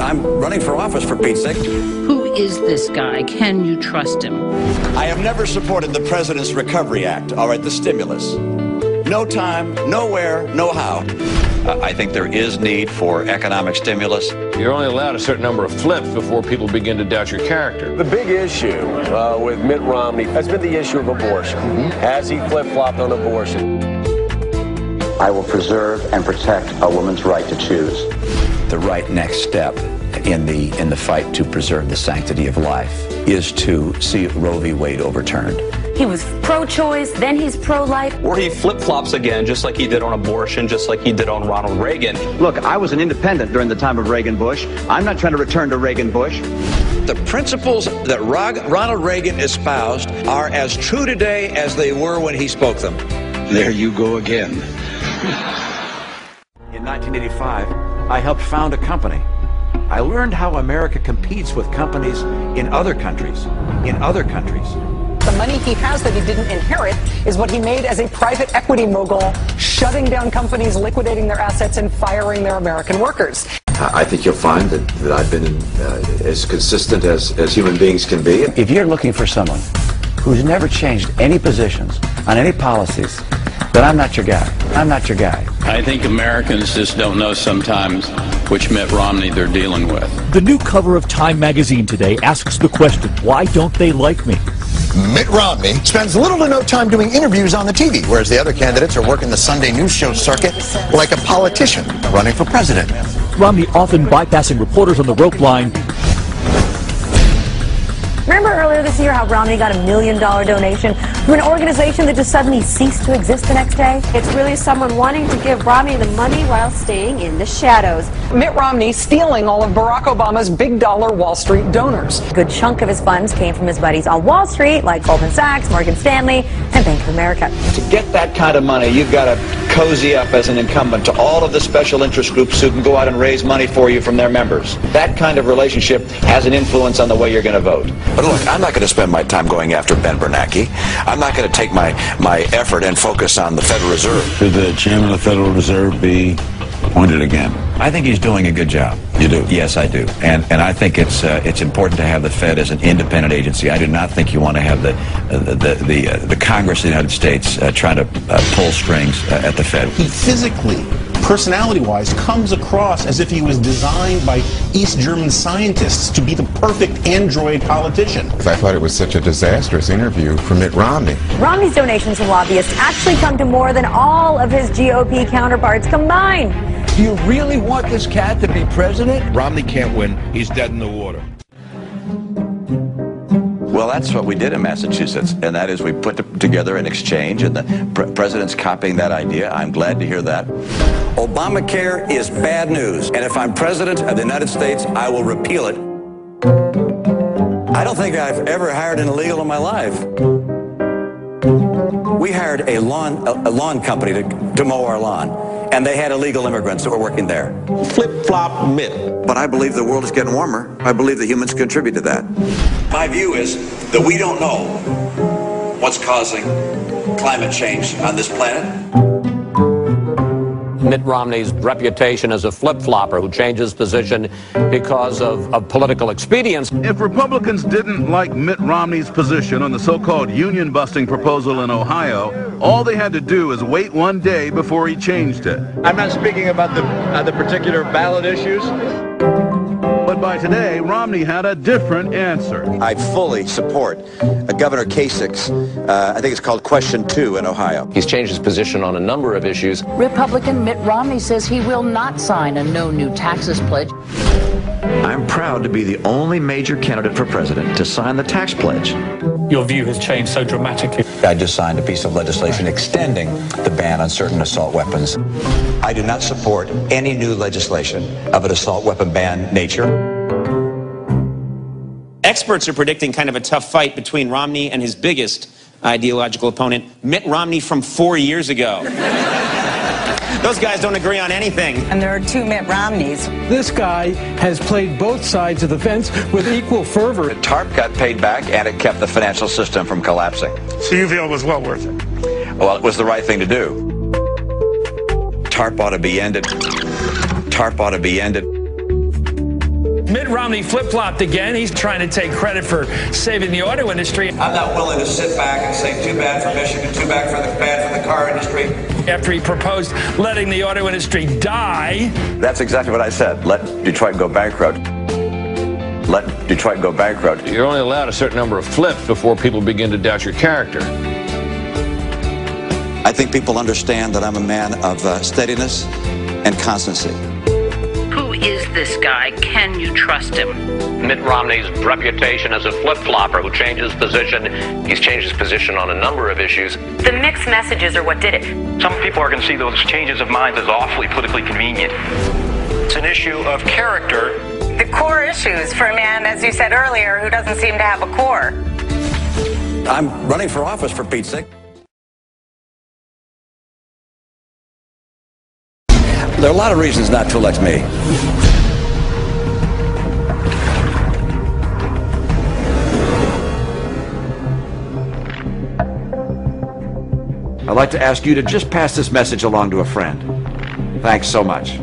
I'm running for office, for Pete's sake. Who is this guy? Can you trust him? I have never supported the President's Recovery Act, all right, the stimulus. No time, nowhere, no how. I think there is need for economic stimulus. You're only allowed a certain number of flips before people begin to doubt your character. The big issue with Mitt Romney has been the issue of abortion. Has he flip-flopped on abortion? I will preserve and protect a woman's right to choose. The right next step in the fight to preserve the sanctity of life is to see Roe v. Wade overturned. He was pro-choice, then he's pro-life. Or he flip-flops again, just like he did on abortion, just like he did on Ronald Reagan. Look, I was an independent during the time of Reagan-Bush. I'm not trying to return to Reagan-Bush. The principles that Ronald Reagan espoused are as true today as they were when he spoke them. There you go again. In 1985, I helped found a company. I learned how America competes with companies in other countries. The money he has that he didn't inherit is what he made as a private equity mogul, shutting down companies, liquidating their assets, and firing their American workers. I think you'll find that I've been as consistent as human beings can be. If you're looking for someone who's never changed any positions on any policies, then I'm not your guy. I'm not your guy. I think Americans just don't know sometimes which Mitt Romney they're dealing with. The new cover of Time magazine today asks the question, why don't they like me? Mitt Romney spends little to no time doing interviews on the TV, whereas the other candidates are working the Sunday news show circuit like a politician running for president. Romney often bypassing reporters on the rope line. Remember earlier this year how Romney got $1 million donation from an organization that just suddenly ceased to exist the next day? It's really someone wanting to give Romney the money while staying in the shadows. Mitt Romney stealing all of Barack Obama's big dollar Wall Street donors. A good chunk of his funds came from his buddies on Wall Street, like Goldman Sachs, Morgan Stanley, and Bank of America. To get that kind of money, you've got to cozy up as an incumbent to all of the special interest groups who can go out and raise money for you from their members. That kind of relationship has an influence on the way you're going to vote. But look, I'm not going to spend my time going after Ben Bernanke. I'm not going to take my effort and focus on the Federal Reserve. Should the chairman of the Federal Reserve be appointed again? I think he's doing a good job. You do? Yes, I do. And I think it's important to have the Fed as an independent agency. I do not think you want to have the Congress of the United States trying to pull strings at the Fed. He physically, personality-wise, comes across as if he was designed by East German scientists to be the perfect android politician. I thought it was such a disastrous interview for Mitt Romney. Romney's donations from lobbyists actually come to more than all of his GOP counterparts combined. Do you really want this cat to be president? Romney can't win. He's dead in the water. Well, that's what we did in Massachusetts, and that is we put together an exchange, and the president's copying that idea. I'm glad to hear that. Obamacare is bad news, and if I'm president of the United States, I will repeal it. I don't think I've ever hired an illegal in my life. We hired a lawn company to mow our lawn, and they had illegal immigrants that were working there. Flip-flop Mitt. But I believe the world is getting warmer. I believe that humans contribute to that. My view is that we don't know what's causing climate change on this planet. Mitt Romney's reputation as a flip-flopper who changes position because of political expedience. If Republicans didn't like Mitt Romney's position on the so-called union-busting proposal in Ohio, all they had to do is wait one day before he changed it. I'm not speaking about the particular ballot issues. But by today, Romney had a different answer. I fully support Governor Kasich's, I think it's called Question 2 in Ohio. He's changed his position on a number of issues. Republican Mitt Romney says he will not sign a no new taxes pledge. I'm proud to be the only major candidate for president to sign the tax pledge. Your view has changed so dramatically. I just signed a piece of legislation extending the ban on certain assault weapons. I do not support any new legislation of an assault weapon ban nature. Experts are predicting kind of a tough fight between Romney and his biggest ideological opponent, Mitt Romney from 4 years ago. Those guys don't agree on anything. And there are two Mitt Romneys. This guy has played both sides of the fence with equal fervor. The TARP got paid back, and it kept the financial system from collapsing. So you feel it was well worth it? Well, it was the right thing to do. TARP ought to be ended. TARP ought to be ended. Mitt Romney flip-flopped again. He's trying to take credit for saving the auto industry. I'm not willing to sit back and say too bad for Michigan, too bad for the car industry. After he proposed letting the auto industry die. That's exactly what I said. Let Detroit go bankrupt. Let Detroit go bankrupt. You're only allowed a certain number of flips before people begin to doubt your character. I think people understand that I'm a man of steadiness and constancy. Who is this guy? Can you trust him? Mitt Romney's reputation as a flip-flopper who changes position. He's changed his position on a number of issues. The mixed messages are what did it. Some people are going to see those changes of minds as awfully politically convenient. It's an issue of character. The core issues for a man, as you said earlier, who doesn't seem to have a core. I'm running for office, for Pete's sake. There are a lot of reasons not to elect me. I'd like to ask you to just pass this message along to a friend. Thanks so much.